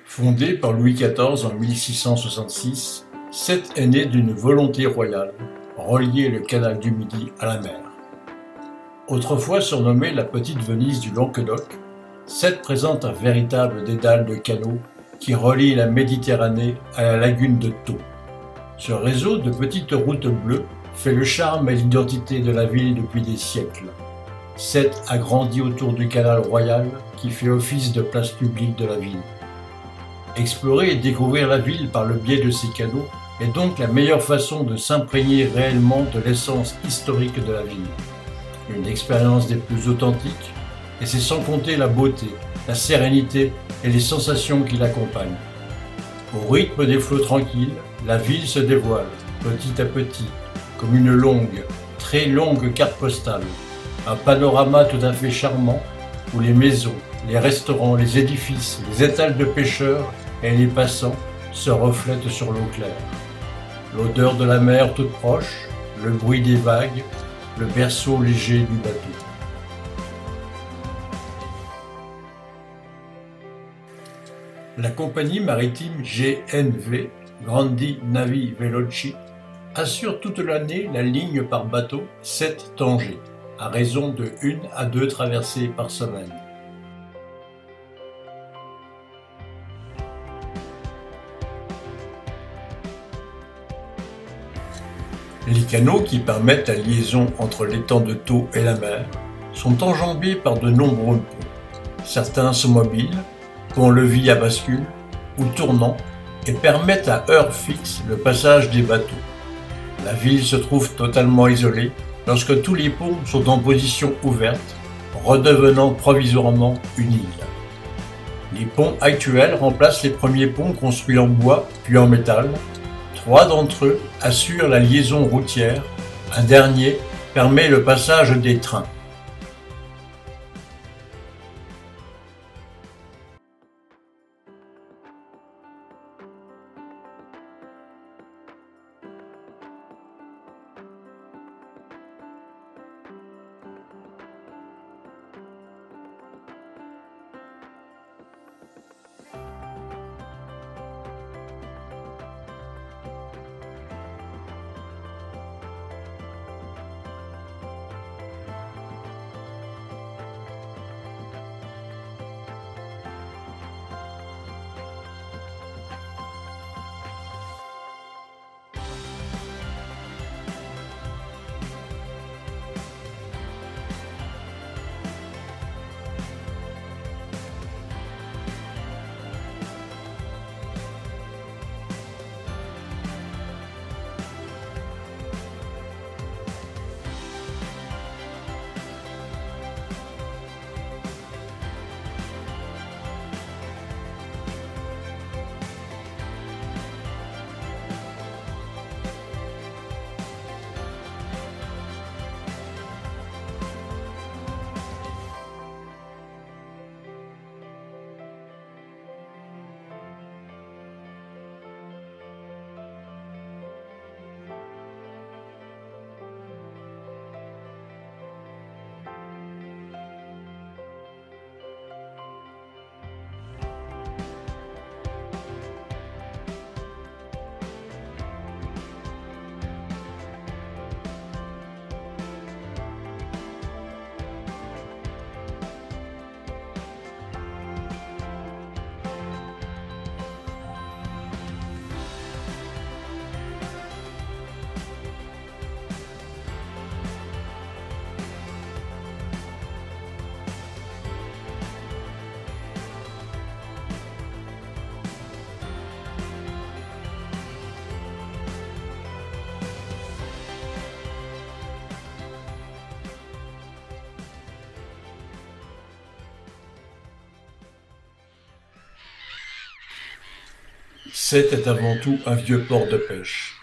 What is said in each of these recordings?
Fondé par Louis XIV en 1666, Sète est né d'une volonté royale, relier le canal du Midi à la mer. Autrefois surnommée la Petite Venise du Languedoc, Sète présente un véritable dédale de canaux qui relie la Méditerranée à la lagune de Thau. Ce réseau de petites routes bleues fait le charme et l'identité de la ville depuis des siècles. Sète a grandi autour du canal royal qui fait office de place publique de la ville. Explorer et découvrir la ville par le biais de ces canaux est donc la meilleure façon de s'imprégner réellement de l'essence historique de la ville. Une expérience des plus authentiques, et c'est sans compter la beauté, la sérénité et les sensations qui l'accompagnent. Au rythme des flots tranquilles, la ville se dévoile, petit à petit, comme une longue, très longue carte postale. Un panorama tout à fait charmant où les maisons, les restaurants, les édifices, les étals de pêcheurs et les passants se reflètent sur l'eau claire. L'odeur de la mer toute proche, le bruit des vagues, le berceau léger du bateau. La compagnie maritime GNV, Grandi Navi Veloci, assure toute l'année la ligne par bateau Sète-Tanger, à raison de 1 à 2 traversées par semaine. Les canaux qui permettent la liaison entre l'étang de Thau et la mer sont enjambés par de nombreux ponts. Certains sont mobiles, pont-levis à bascule ou tournants et permettent à heure fixe le passage des bateaux. La ville se trouve totalement isolée lorsque tous les ponts sont en position ouverte, redevenant provisoirement une île. Les ponts actuels remplacent les premiers ponts construits en bois puis en métal. 3 d'entre eux assurent la liaison routière, un dernier permet le passage des trains. Sète est avant tout un vieux port de pêche,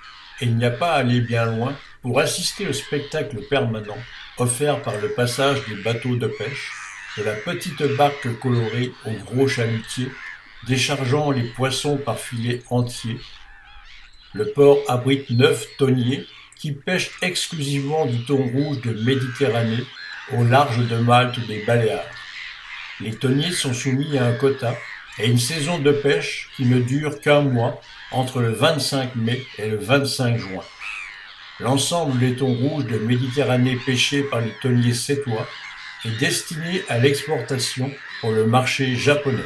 et il n'y a pas à aller bien loin pour assister au spectacle permanent offert par le passage des bateaux de pêche, de la petite barque colorée au gros chalutier, déchargeant les poissons par filets entiers. Le port abrite 9 thoniers qui pêchent exclusivement du thon rouge de Méditerranée au large de Malte ou des Baléares. Les thoniers sont soumis à un quota et une saison de pêche qui ne dure qu'un mois, entre le 25 mai et le 25 juin. L'ensemble des thons rouges de Méditerranée pêchés par les thoniers sétois est destiné à l'exportation pour le marché japonais.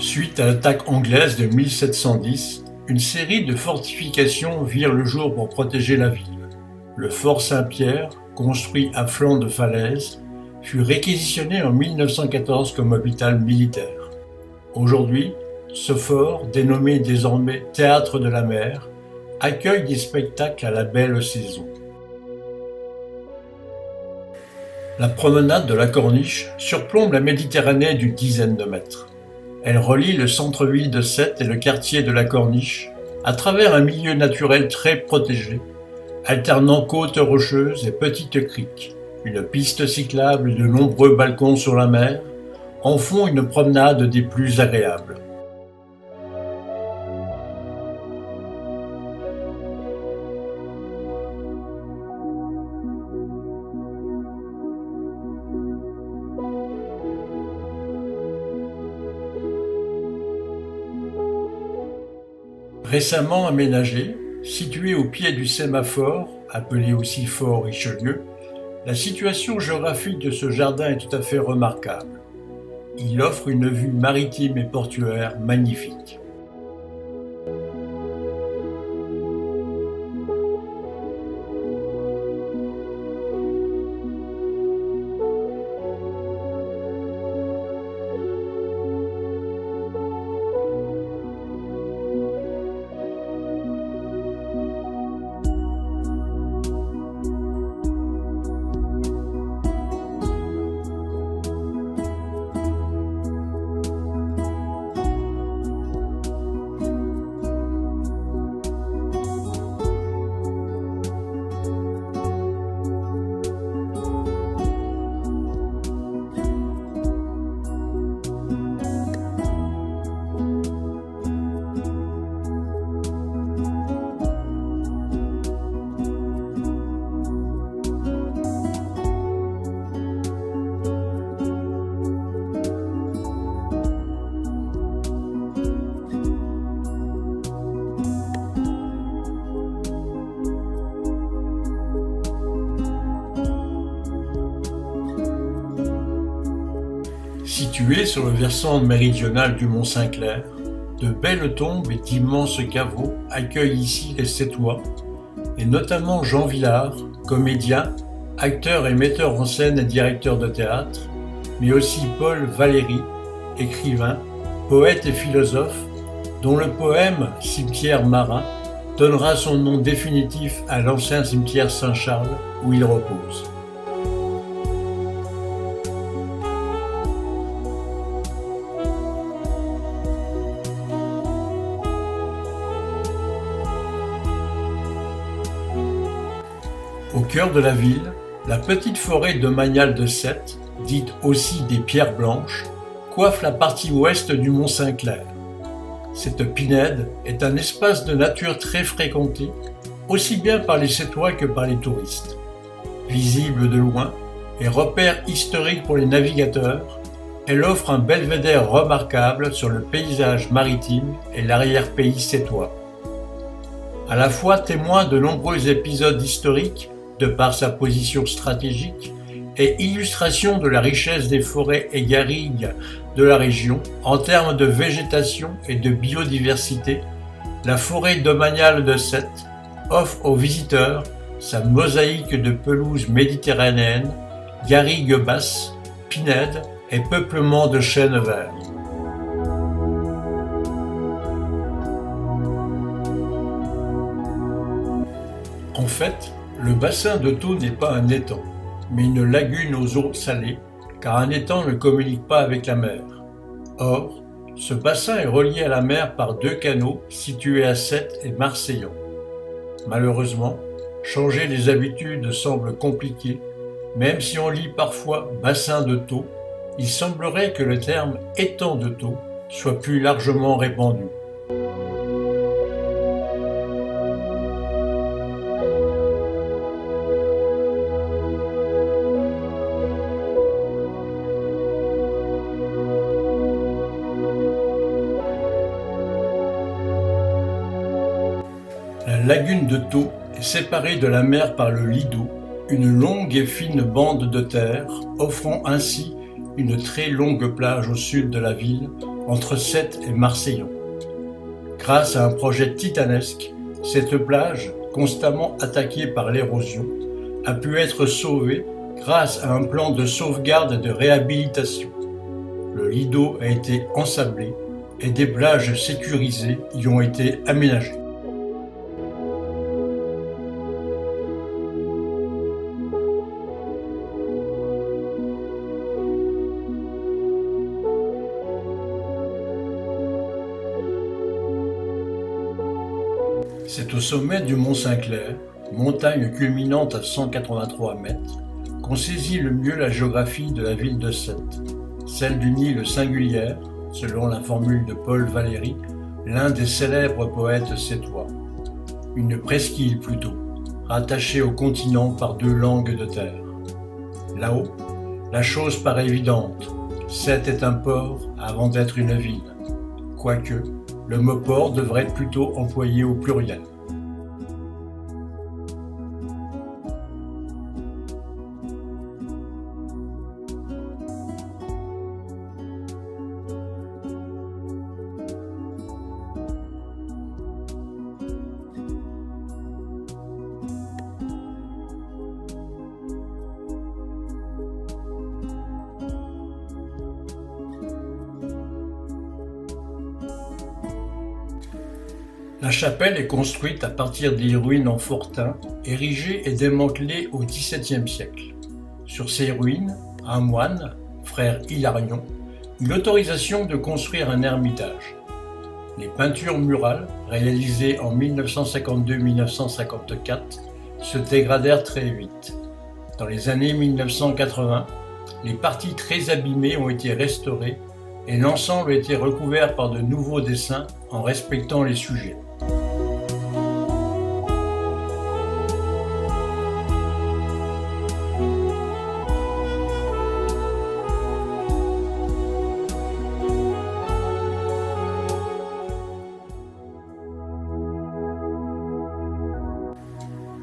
Suite à l'attaque anglaise de 1710, une série de fortifications virent le jour pour protéger la ville. Le fort Saint-Pierre, construit à flanc de falaise, fut réquisitionné en 1914 comme hôpital militaire. Aujourd'hui, ce fort, dénommé désormais Théâtre de la Mer, accueille des spectacles à la belle saison. La promenade de la Corniche surplombe la Méditerranée d'une dizaine de mètres. Elle relie le centre-ville de Sète et le quartier de la Corniche à travers un milieu naturel très protégé, alternant côtes rocheuses et petites criques. Une piste cyclable et de nombreux balcons sur la mer en font une promenade des plus agréables. Récemment aménagé, situé au pied du sémaphore, appelé aussi fort Richelieu, la situation géographique de ce jardin est tout à fait remarquable. Il offre une vue maritime et portuaire magnifique. Situé sur le versant méridional du mont Saint-Clair, de belles tombes et d'immenses caveaux accueillent ici les Sétois, et notamment Jean Vilar, comédien, acteur et metteur en scène et directeur de théâtre, mais aussi Paul Valéry, écrivain, poète et philosophe, dont le poème « Cimetière marin » donnera son nom définitif à l'ancien cimetière Saint-Charles où il repose. Au cœur de la ville, la petite forêt domaniale de Sète, dite aussi des Pierres Blanches, coiffe la partie ouest du mont Saint-Clair. Cette pinède est un espace de nature très fréquenté, aussi bien par les Sétois que par les touristes. Visible de loin et repère historique pour les navigateurs, elle offre un belvédère remarquable sur le paysage maritime et l'arrière-pays sétois. À la fois témoin de nombreux épisodes historiques, de par sa position stratégique, et illustration de la richesse des forêts et garrigues de la région en termes de végétation et de biodiversité, la forêt domaniale de Sète offre aux visiteurs sa mosaïque de pelouses méditerranéennes, garrigues basses, pinèdes et peuplement de chênes verts. fait, le bassin de Thau n'est pas un étang, mais une lagune aux eaux salées, car un étang ne communique pas avec la mer. Or, ce bassin est relié à la mer par deux canaux situés à Sète et Marseillan. Malheureusement, changer les habitudes semble compliqué, même si on lit parfois bassin de Thau, il semblerait que le terme étang de Thau soit plus largement répandu. La lagune de Thau est séparée de la mer par le Lido, une longue et fine bande de terre, offrant ainsi une très longue plage au sud de la ville, entre Sète et Marseillan. Grâce à un projet titanesque, cette plage, constamment attaquée par l'érosion, a pu être sauvée grâce à un plan de sauvegarde et de réhabilitation. Le Lido a été ensablé et des plages sécurisées y ont été aménagées. C'est au sommet du mont Saint-Clair, montagne culminante à 183 mètres, qu'on saisit le mieux la géographie de la ville de Sète, celle d'une île singulière, selon la formule de Paul Valéry, l'un des célèbres poètes sétois. Une presqu'île plutôt, rattachée au continent par deux langues de terre. Là-haut, la chose paraît évidente, Sète est un port avant d'être une ville, quoique le mot port devrait être plutôt employé au pluriel. La chapelle est construite à partir des ruines en fortin, érigées et démantelées au XVIIe siècle. Sur ces ruines, un moine, frère Hilarion, eut l'autorisation de construire un ermitage. Les peintures murales, réalisées en 1952-1954, se dégradèrent très vite. Dans les années 1980, les parties très abîmées ont été restaurées et l'ensemble a été recouvert par de nouveaux dessins en respectant les sujets.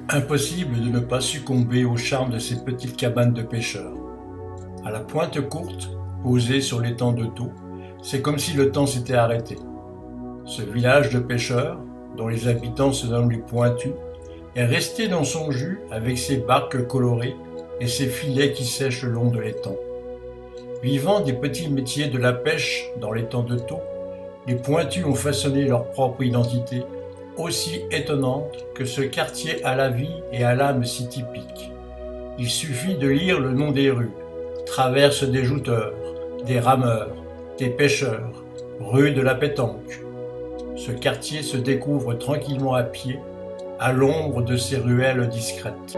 Impossible de ne pas succomber au charme de ces petites cabanes de pêcheurs. À la pointe courte, posée sur l'étang de Thau, c'est comme si le temps s'était arrêté. Ce village de pêcheurs, dont les habitants se nomment les Pointus, est resté dans son jus avec ses barques colorées et ses filets qui sèchent le long de l'étang. Vivant des petits métiers de la pêche dans l'étang de Thau, les Pointus ont façonné leur propre identité, aussi étonnante que ce quartier à la vie et à l'âme si typique. Il suffit de lire le nom des rues, traverse des jouteurs, des rameurs, des pêcheurs, rue de la Pétanque. Ce quartier se découvre tranquillement à pied, à l'ombre de ses ruelles discrètes.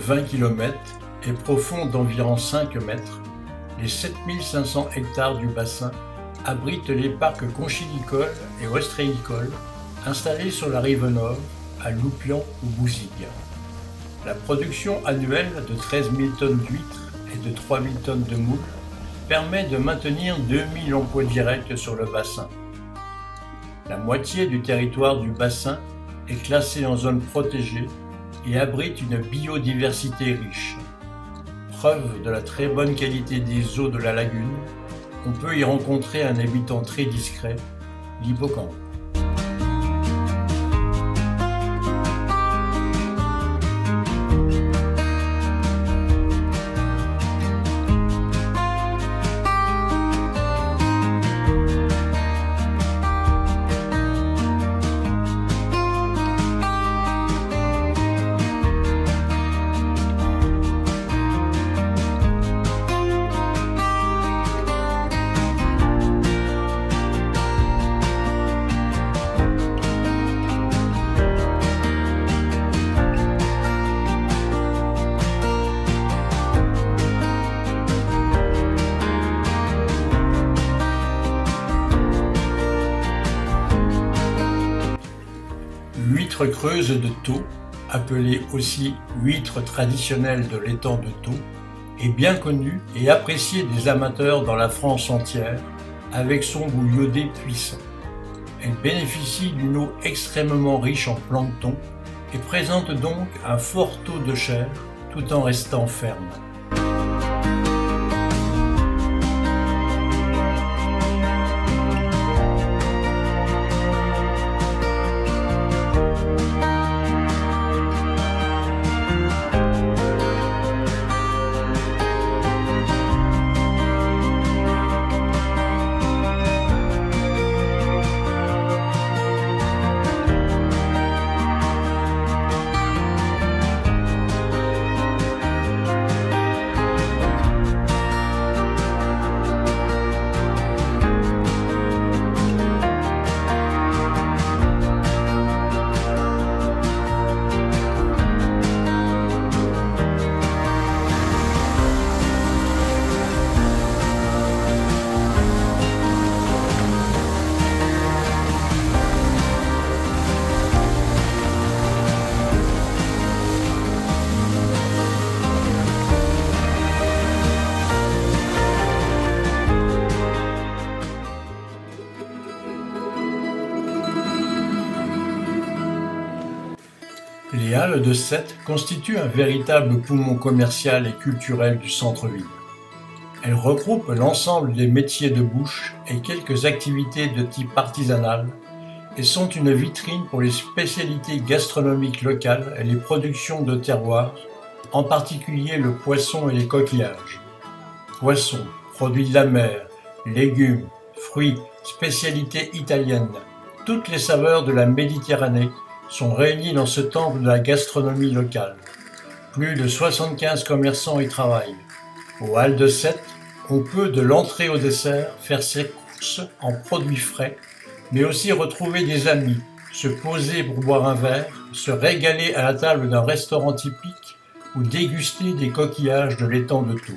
20 km et profond d'environ 5 mètres, les 7500 hectares du bassin abritent les parcs conchylicoles et ostréicoles installés sur la rive nord, à Loupian ou Bouzigues. La production annuelle de 13 000 tonnes d'huîtres et de 3 000 tonnes de moules permet de maintenir 2 000 emplois directs sur le bassin. La moitié du territoire du bassin est classée en zone protégée et abrite une biodiversité riche. Preuve de la très bonne qualité des eaux de la lagune, on peut y rencontrer un habitant très discret, l'hippocampe. L'huître creuse de Thau, appelée aussi huître traditionnelle de l'étang de Thau, est bien connue et appréciée des amateurs dans la France entière, avec son goût iodé puissant. Elle bénéficie d'une eau extrêmement riche en plancton et présente donc un fort taux de chair tout en restant ferme. Les Halles de Sète constituent un véritable poumon commercial et culturel du centre-ville. Elles regroupent l'ensemble des métiers de bouche et quelques activités de type artisanal et sont une vitrine pour les spécialités gastronomiques locales et les productions de terroir, en particulier le poisson et les coquillages. Poissons, produits de la mer, légumes, fruits, spécialités italiennes, toutes les saveurs de la Méditerranée sont réunis dans ce temple de la gastronomie locale. Plus de 75 commerçants y travaillent. Aux Halles de Sète, on peut de l'entrée au dessert faire ses courses en produits frais, mais aussi retrouver des amis, se poser pour boire un verre, se régaler à la table d'un restaurant typique ou déguster des coquillages de l'étang de Thau.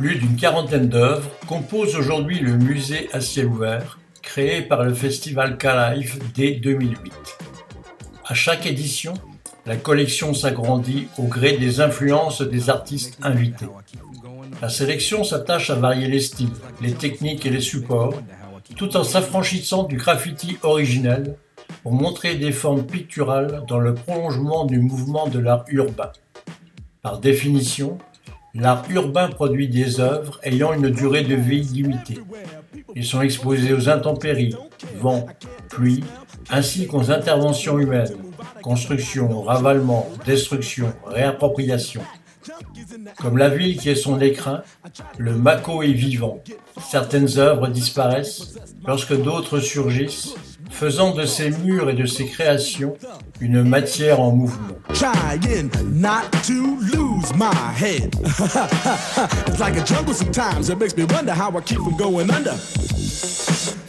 Plus d'une quarantaine d'œuvres composent aujourd'hui le musée à ciel ouvert, créé par le festival K-Live dès 2008. À chaque édition, la collection s'agrandit au gré des influences des artistes invités. La sélection s'attache à varier les styles, les techniques et les supports, tout en s'affranchissant du graffiti originel pour montrer des formes picturales dans le prolongement du mouvement de l'art urbain. Par définition, l'art urbain produit des œuvres ayant une durée de vie limitée. Ils sont exposés aux intempéries, vent, pluie, ainsi qu'aux interventions humaines, construction, ravalement, destruction, réappropriation. Comme la ville qui est son écrin, le Mako est vivant. Certaines œuvres disparaissent lorsque d'autres surgissent, faisant de ces murs et de ces créations une matière en mouvement. Trying not to lose my head. It's like a jungle sometimes. It makes me wonder how I keep from going under.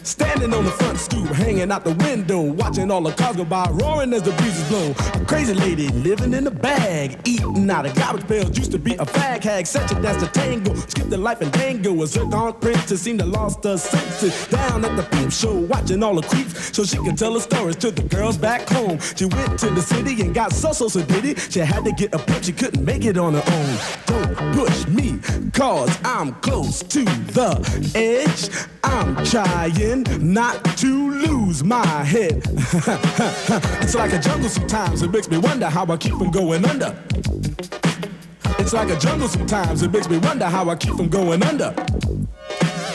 Standing on the front stoop, hanging out the window, watching all the cars go by, roaring as the breezes blow. A crazy lady living in a bag, eating out of garbage pails. Used to be a fag hag, such a dance to tango. Skipped the life and dango. A zircon princess seemed to lost her senses. Down at the peep show, watching all the creeps, so she could tell her stories to the girls back home. She went to the city and got so did it. She had to get a pimp, she couldn't make it on her own. Don't push me, cause I'm close to the edge. I'm trying not to lose my head. It's like a jungle sometimes, it makes me wonder how I keep from going under. It's like a jungle sometimes, it makes me wonder how I keep from going under.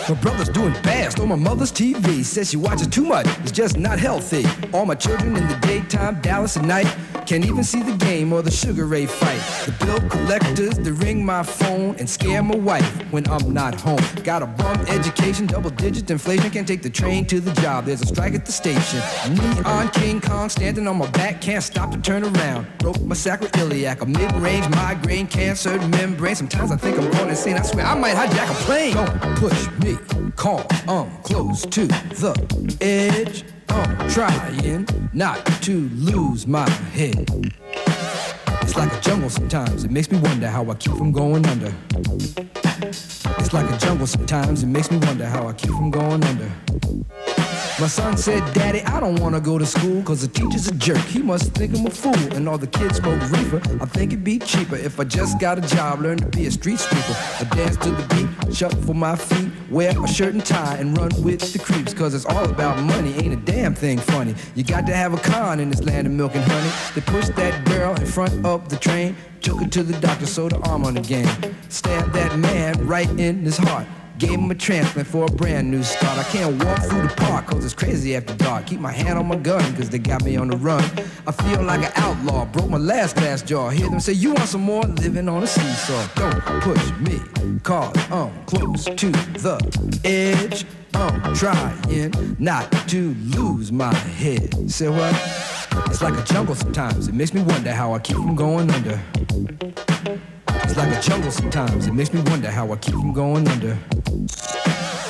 My brother's doing fast on my mother's TV. Says she watches too much, it's just not healthy. All my children in the daytime, Dallas at night. Can't even see the game or the Sugar Ray fight. The bill collectors, they ring my phone and scare my wife when I'm not home. Got a bum education, double-digit inflation. Can't take the train to the job, there's a strike at the station. Neon King Kong standing on my back, can't stop to turn around. Broke my sacroiliac, a mid-range migraine, cancer membrane. Sometimes I think I'm going insane, I swear I might hijack a plane. Don't push me, call, I'm close to the edge. I'm trying not to lose my head. It's like a jungle sometimes, it makes me wonder how I keep from going under. It's like a jungle sometimes, it makes me wonder how I keep from going under. My son said, Daddy, I don't want to go to school cause the teacher's a jerk. He must think I'm a fool and all the kids smoke reefer. I think it'd be cheaper if I just got a job, learn to be a street sweeper. I dance to the beat, shuffle my feet, wear a shirt and tie and run with the creeps. Cause it's all about money, ain't a damn thing funny. You got to have a con in this land of milk and honey. They pushed that girl in front of the train, took her to the doctor, sewed her arm on again. Stabbed that man right in his heart. Gave him a transplant for a brand new start. I can't walk through the park cause it's crazy after dark. Keep my hand on my gun cause they got me on the run. I feel like an outlaw, broke my last glass jaw. Hear them say you want some more, living on a seesaw. Don't push me cause I'm close to the edge. I'm trying not to lose my head. Say what? It's like a jungle sometimes, it makes me wonder how I keep from going under. It's like a jungle sometimes, it makes me wonder how I keep from going under.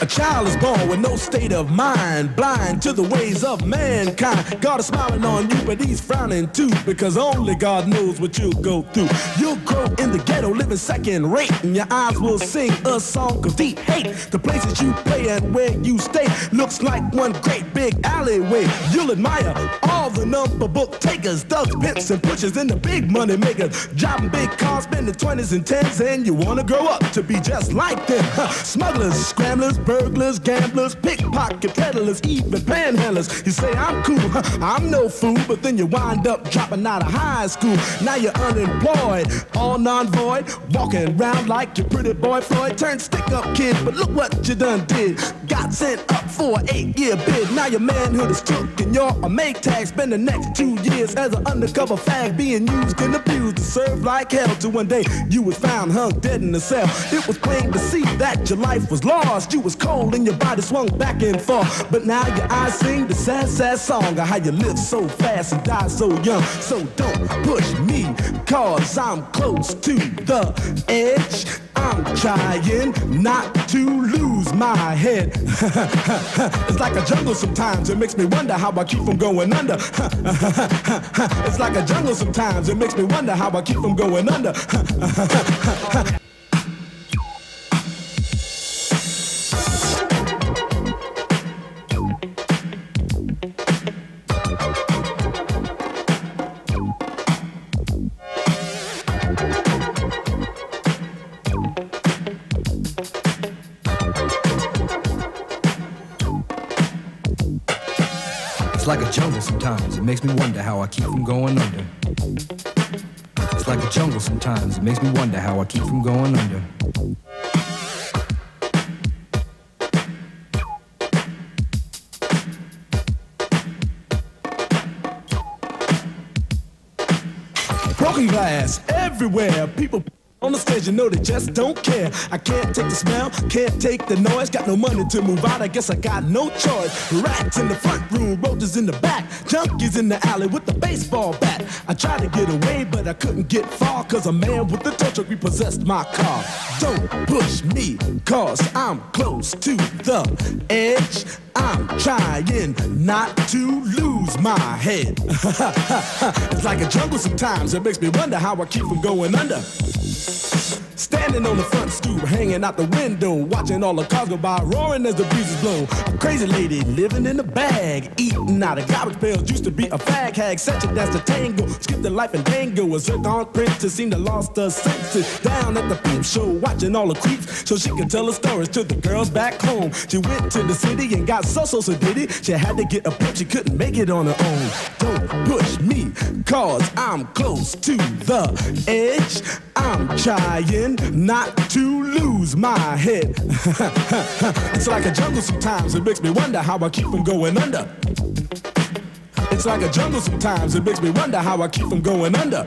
A child is born with no state of mind, blind to the ways of mankind. God is smiling on you, but he's frowning too, because only God knows what you'll go through. You'll grow in the ghetto, living second rate, and your eyes will sing a song of deep hate. The places you play and where you stay looks like one great big alleyway. You'll admire all the number book takers, thugs, pimps, and pushers, and the big money makers. Driving big cars, spending 20s and 10s, and you wanna grow up to be just like them. Smugglers, scramblers, burglars, gamblers, pickpocket peddlers, even panhandlers. You say I'm cool, I'm no fool, but then you wind up dropping out of high school. Now you're unemployed, all non-void, walking around like your pretty boy Floyd. Turned stick-up kid, but look what you done did. Got sent up for an 8-year bid. Now your manhood is took and you're a make tag. Spend the next 2 years as an undercover fag, being used and abused to serve like hell. Till one day you was found hung dead in a cell. It was plain to see that your life was lost. You was cold and your body swung back and forth. But now your eyes sing the sad, sad song of how you live so fast and die so young. So don't push me, cause I'm close to the edge. I'm trying not to lose my head. It's like a jungle sometimes, it makes me wonder how I keep from going under. It's like a jungle sometimes, it makes me wonder how I keep from going under. It's like a jungle sometimes, it makes me wonder how I keep from going under. It's like a jungle sometimes, it makes me wonder how I keep from going under. Broken glass everywhere. People on the stage, you know they just don't care. I can't take the smell, can't take the noise. Got no money to move out, I guess I got no choice. Rats in the front room, roaches in the back, junkies in the alley with the baseball bat. I tried to get away, but I couldn't get far, cause a man with a tow truck repossessed my car. Don't push me, cause I'm close to the edge. I'm trying not to lose my head. It's like a jungle sometimes, it makes me wonder how I keep from going under. Standing on the front stoop, hanging out the window, watching all the cars go by, roaring as the breezes blow. A crazy lady living in a bag, eating out of garbage pails, used to be a fag hag, such a dance to tango, skip the life and dango. A zircon princess seemed to lost her senses, down at the peep show, watching all the creeps, so she could tell her stories to the girls back home. She went to the city and got so did it. She had to get a pimp, she couldn't make it on her own. Don't push me, cause I'm close to the edge. I'm trying not to lose my head. It's like a jungle sometimes, it makes me wonder how I keep from going under. It's like a jungle sometimes, it makes me wonder how I keep from going under.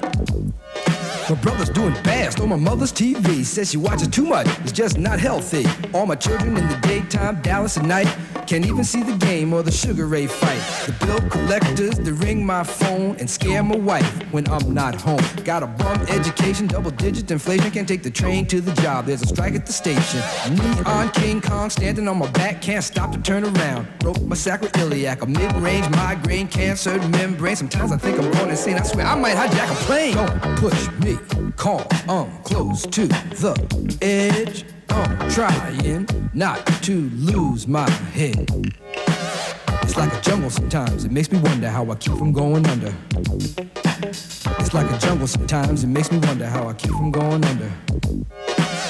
My brother's doing fast on my mother's TV. Says she watches too much, it's just not healthy. All my children in the daytime, Dallas at night. Can't even see the game or the Sugar Ray fight. The bill collectors, they ring my phone and scare my wife when I'm not home. Got a bum education, double-digit inflation. Can't take the train to the job, there's a strike at the station. Neon King Kong standing on my back, can't stop to turn around. Broke my sacroiliac, a mid-range migraine, cancer membrane. Sometimes I think I'm going insane, I swear I might hijack a plane. Don't push me, call, I'm close to the edge. I'm trying not to lose my head. It's like a jungle sometimes, it makes me wonder how I keep from going under. It's like a jungle sometimes, it makes me wonder how I keep from going under.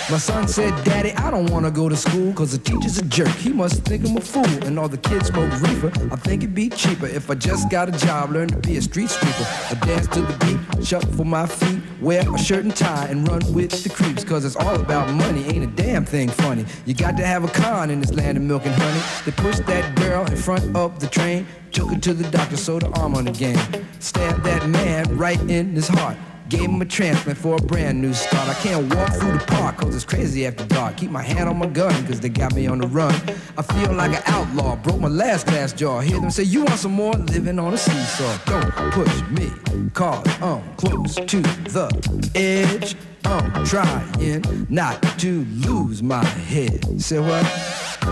My son said, Daddy, I don't want to go to school, cause the teacher's a jerk, he must think I'm a fool. And all the kids smoke reefer, I think it'd be cheaper if I just got a job, learn to be a street sweeper. I dance to the beat, shuffle my feet, wear a shirt and tie, and run with the creeps. Cause it's all about money, ain't a damn thing funny. You got to have a con in this land of milk and honey. They pushed that girl in front of the train, took her to the doctor, sewed her arm on again. Stabbed that man right in his heart, gave him a transplant for a brand new start. I can't walk through the park cause it's crazy after dark. Keep my hand on my gun cause they got me on the run. I feel like an outlaw, broke my last glass jaw. Hear them say, you want some more? Living on a seesaw. Don't push me cause I'm close to the edge. I'm trying not to lose my head. Say what?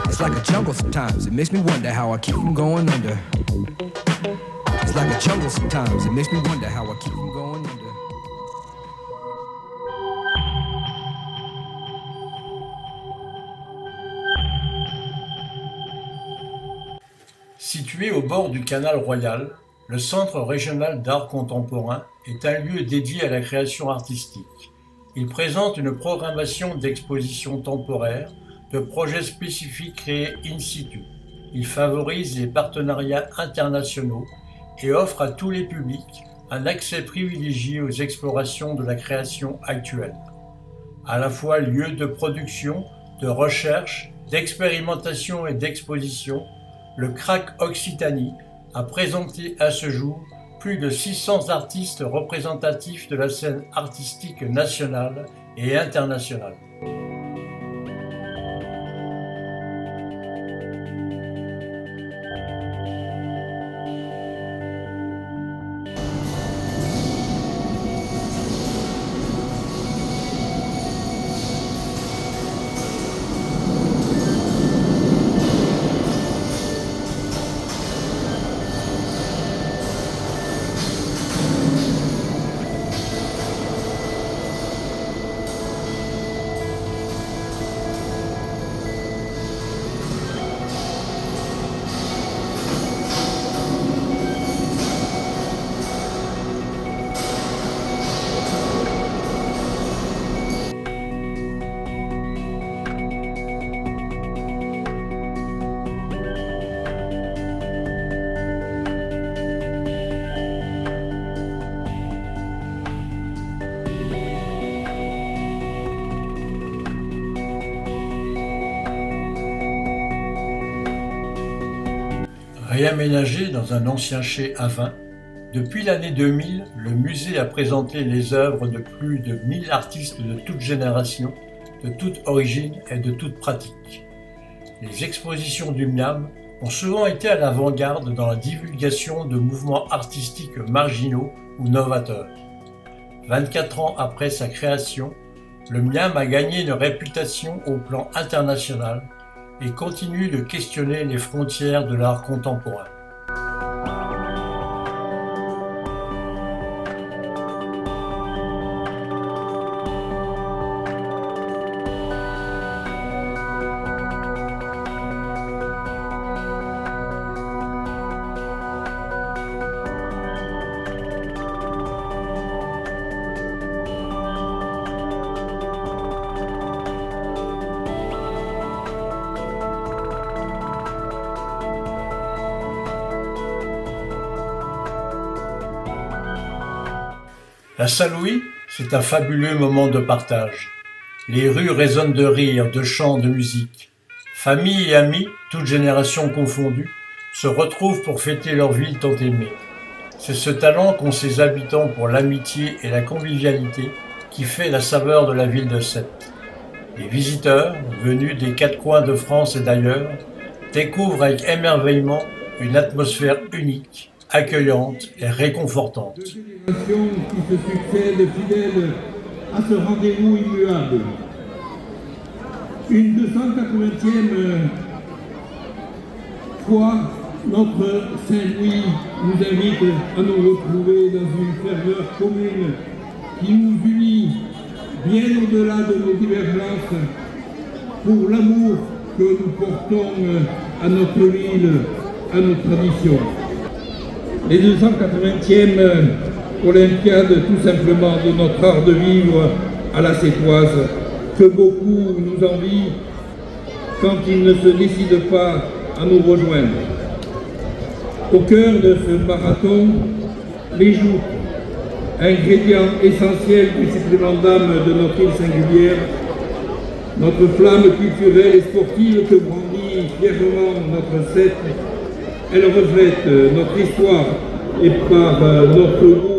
It's like a jungle sometimes, it makes me wonder how I keep from going under. It's like a jungle sometimes, it makes me wonder how I keep from going under. Situé au bord du canal Royal, le Centre régional d'art contemporain est un lieu dédié à la création artistique. Il présente une programmation d'expositions temporaires, de projets spécifiques créés in situ. Il favorise les partenariats internationaux et offre à tous les publics un accès privilégié aux explorations de la création actuelle. À la fois lieu de production, de recherche, d'expérimentation et d'exposition, le CRAC Occitanie a présenté à ce jour plus de 600 artistes représentatifs de la scène artistique nationale et internationale. Réaménagé dans un ancien chai à vin, depuis l'année 2000, le musée a présenté les œuvres de plus de 1000 artistes de toutes générations, de toute origine et de toute pratique. Les expositions du MIAM ont souvent été à l'avant-garde dans la divulgation de mouvements artistiques marginaux ou novateurs. 24 ans après sa création, le MIAM a gagné une réputation au plan international et continue de questionner les frontières de l'art contemporain. La Saint-Louis, c'est un fabuleux moment de partage. Les rues résonnent de rires, de chants, de musique. Familles et amis, toutes générations confondues, se retrouvent pour fêter leur ville tant aimée. C'est ce talent qu'ont ses habitants pour l'amitié et la convivialité qui fait la saveur de la ville de Sète. Les visiteurs, venus des quatre coins de France et d'ailleurs, découvrent avec émerveillement une atmosphère unique, accueillante et réconfortante. Deux générations qui se succèdent fidèles à ce rendez-vous immuable. Une 280e fois, notre Saint-Louis nous invite à nous retrouver dans une ferveur commune qui nous unit bien au-delà de nos divergences pour l'amour que nous portons à notre ville, à nos traditions. Les 280e Olympiades tout simplement de notre art de vivre à la Sétoise, que beaucoup nous envient quand ils ne se décident pas à nous rejoindre. Au cœur de ce marathon, les joutes, ingrédient essentiel du supplément d'âme de notre île singulière, notre flamme culturelle et sportive que brandit fièrement notre Sète. Elle reflète notre histoire et par notre groupe.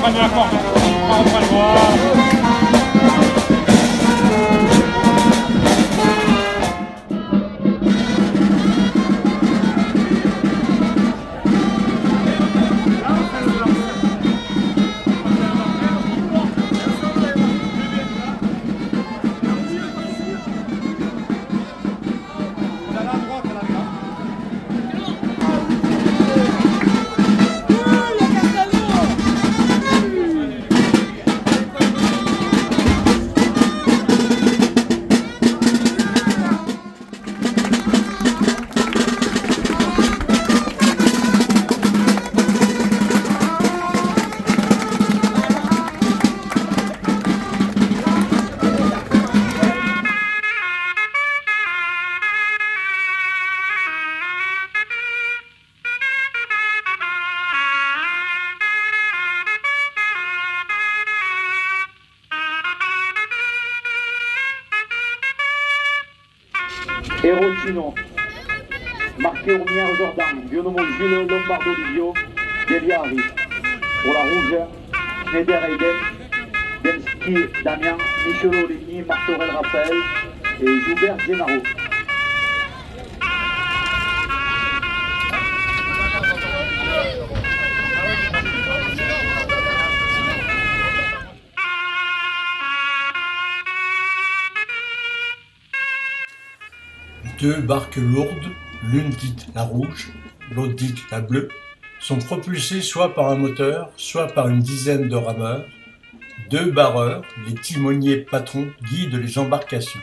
reprenne la force, on reprend le droit. Héros sinon, marqué au Mier Jordan, Bionomo Jules Lombardo Livio, Delia Harry. Pour la rouge, Schneider Aiden, Demski Damien, Michelo Ligny, Martorell Raphaël et Joubert Gennaro. Deux barques lourdes, l'une dite la rouge, l'autre dite la bleue, sont propulsées soit par un moteur, soit par une dizaine de rameurs. Deux barreurs, les timoniers patrons, guident les embarcations.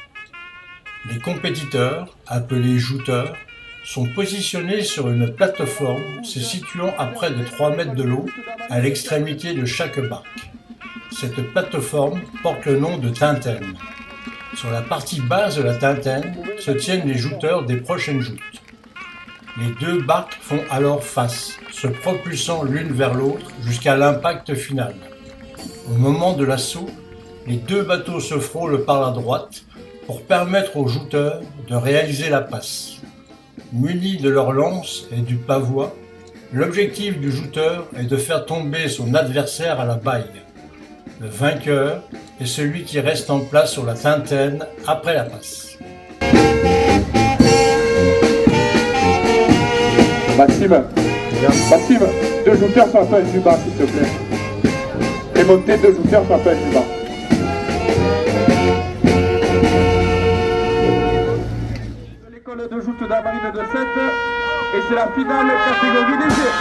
Les compétiteurs, appelés jouteurs, sont positionnés sur une plateforme se situant à près de 3 mètres de l'eau à l'extrémité de chaque barque. Cette plateforme porte le nom de Tintaine. Sur la partie basse de la Tintaine se tiennent les jouteurs des prochaines joutes. Les deux barques font alors face, se propulsant l'une vers l'autre jusqu'à l'impact final. Au moment de l'assaut, les deux bateaux se frôlent par la droite pour permettre aux jouteurs de réaliser la passe. Munis de leurs lances et du pavois, l'objectif du jouteur est de faire tomber son adversaire à la baille. Le vainqueur est celui qui reste en place sur la Tintaine après la passe. Maxime, deux jouteurs sur la page du bas, s'il te plaît. Et montez deux jouteurs sur la page du bas. L'école de joute de la marine de 7, et c'est la finale catégorie léger.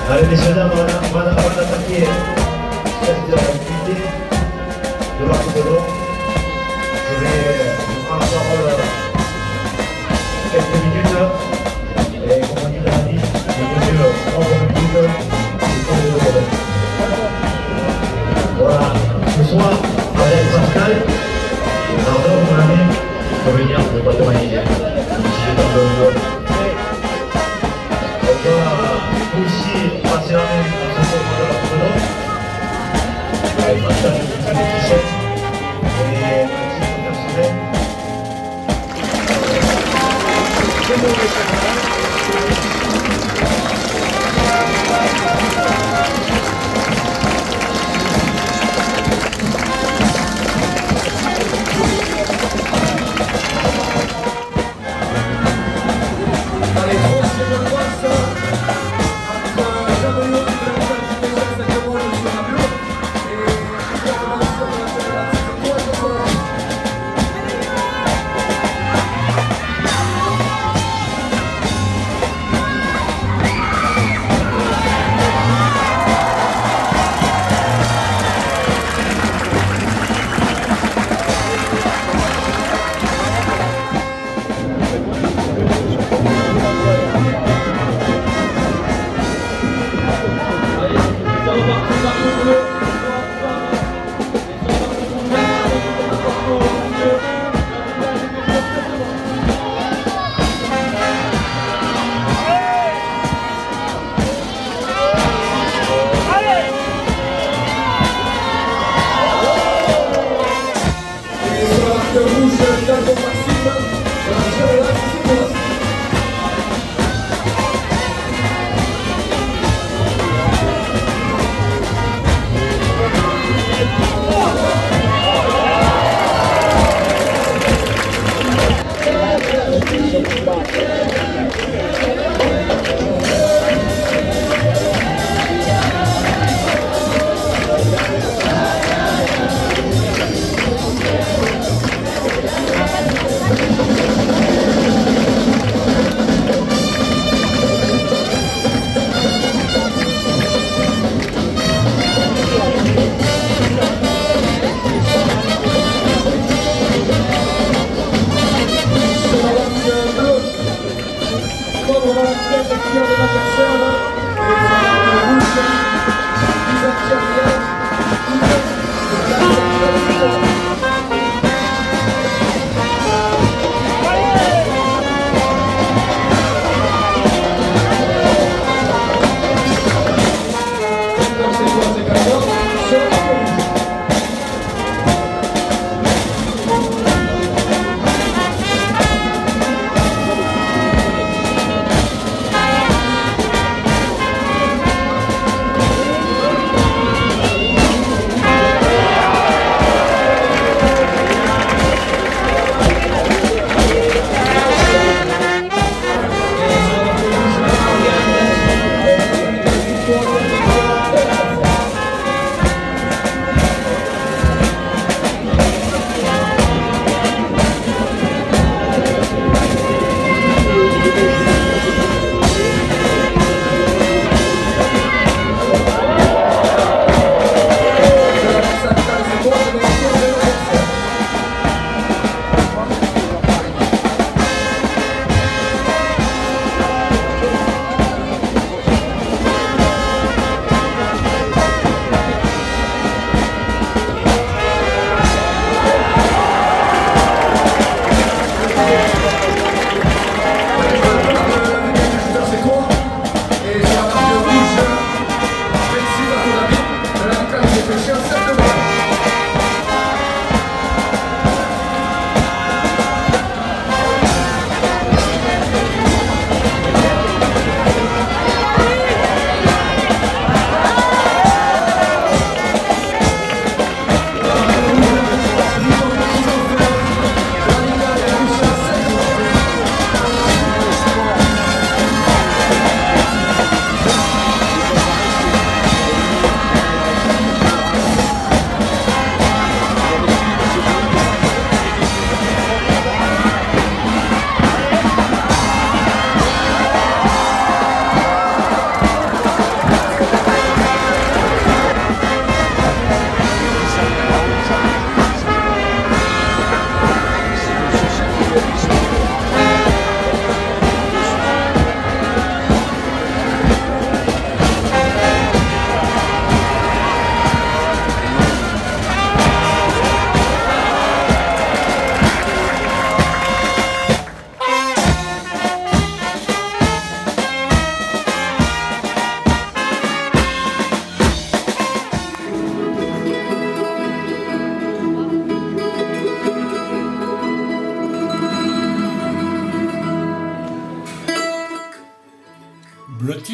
Allez, messieurs, dames, on va attaquer cette activité de l'art de l'eau. Je vais vous prendre la parole quelques minutes. Et comme on dit dans la vie, il est mieux 30 minutes et 30 minutes. Voilà, ce soir, avec Pascal, Arnaud, mon ami, je vais venir de Guatemala. On va aussi passer la main dans ce moment de l'autre. Avec Pascal, le 17.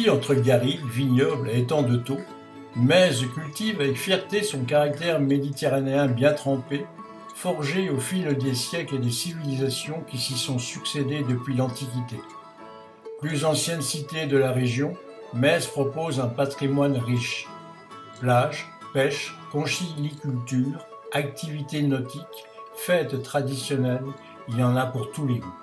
Bâti entre garrigues, vignobles et étangs de taux, Mèze cultive avec fierté son caractère méditerranéen bien trempé, forgé au fil des siècles et des civilisations qui s'y sont succédées depuis l'Antiquité. Plus ancienne cité de la région, Mèze propose un patrimoine riche. Plage, pêche, conchyliculture, activités nautiques, fêtes traditionnelles, il y en a pour tous les goûts.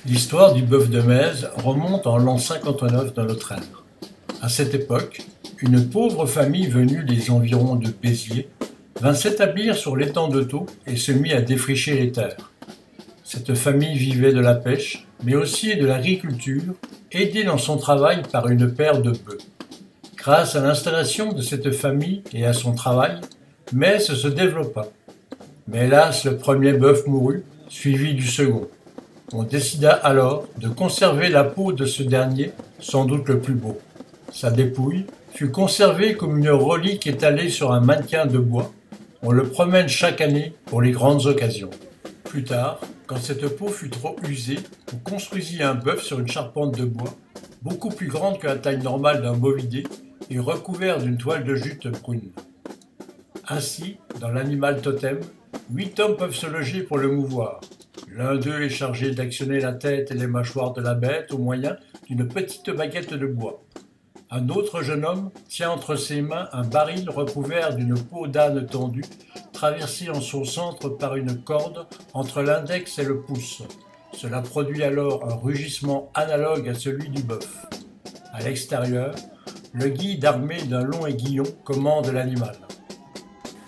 L'histoire du bœuf de Mèze remonte en l'an 59 dans notre ère. À cette époque, une pauvre famille venue des environs de Béziers vint s'établir sur l'étang de Thau et se mit à défricher les terres. Cette famille vivait de la pêche, mais aussi de l'agriculture, aidée dans son travail par une paire de bœufs. Grâce à l'installation de cette famille et à son travail, Mèze se développa. Mais hélas, le premier bœuf mourut, suivi du second. On décida alors de conserver la peau de ce dernier, sans doute le plus beau. Sa dépouille fut conservée comme une relique étalée sur un mannequin de bois. On le promène chaque année pour les grandes occasions. Plus tard, quand cette peau fut trop usée, on construisit un bœuf sur une charpente de bois, beaucoup plus grande que la taille normale d'un bovidé et recouvert d'une toile de jute brune. Ainsi, dans l'animal totem, 8 hommes peuvent se loger pour le mouvoir. L'un d'eux est chargé d'actionner la tête et les mâchoires de la bête au moyen d'une petite baguette de bois. Un autre jeune homme tient entre ses mains un baril recouvert d'une peau d'âne tendue, traversée en son centre par une corde entre l'index et le pouce. Cela produit alors un rugissement analogue à celui du bœuf. À l'extérieur, le guide armé d'un long aiguillon commande l'animal.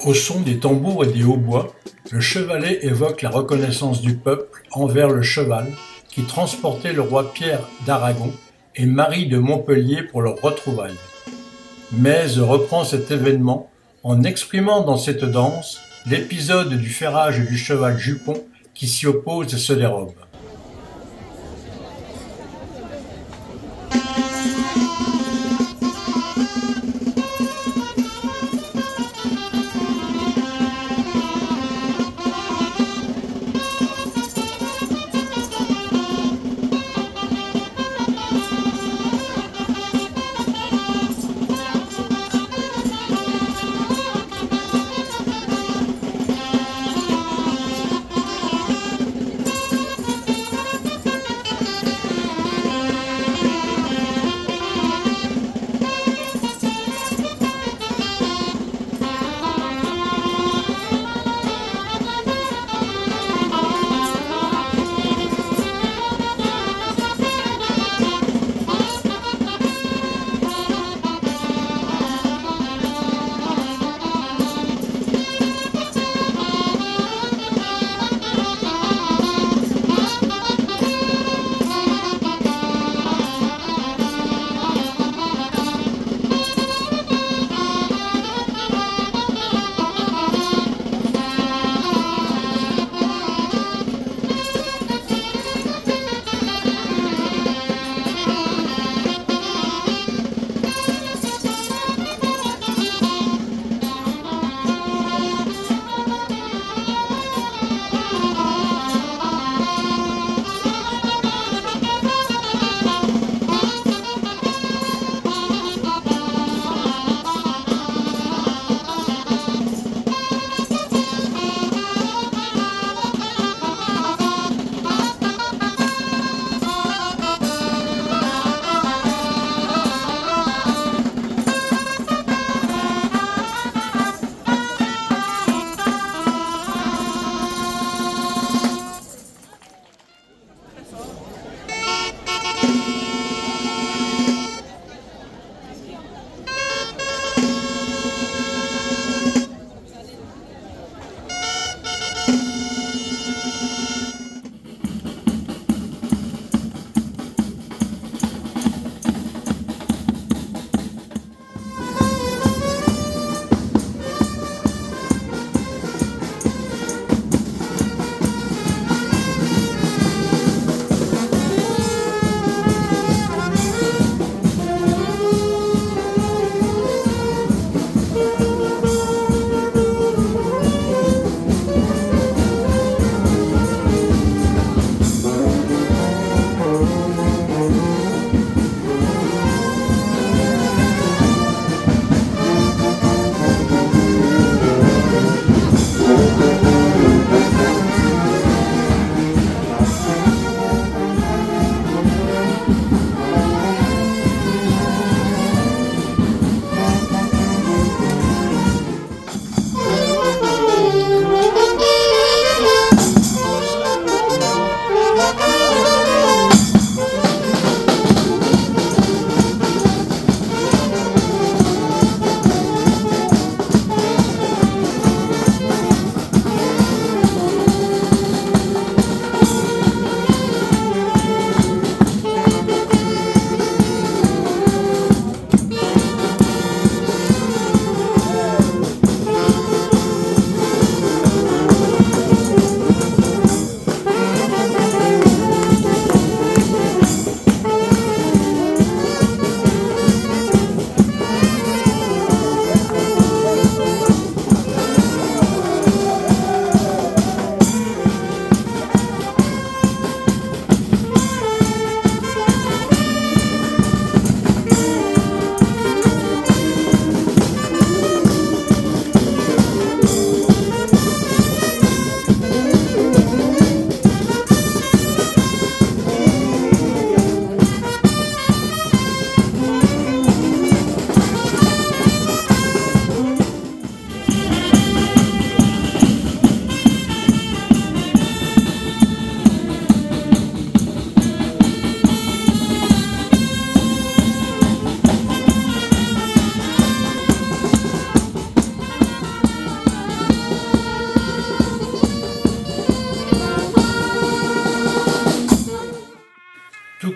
Au son des tambours et des hautbois, le chevalet évoque la reconnaissance du peuple envers le cheval qui transportait le roi Pierre d'Aragon et Marie de Montpellier pour leur retrouvaille. Mèze reprend cet événement en exprimant dans cette danse l'épisode du ferrage du cheval jupon qui s'y oppose et se dérobe.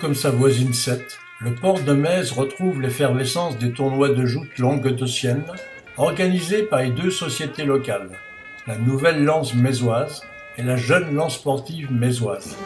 comme sa voisine Sète, le port de Metz retrouve l'effervescence des tournois de joutes languedociennes organisés par les deux sociétés locales, la Nouvelle Lance Mézoise et la Jeune Lance Sportive Mézoise.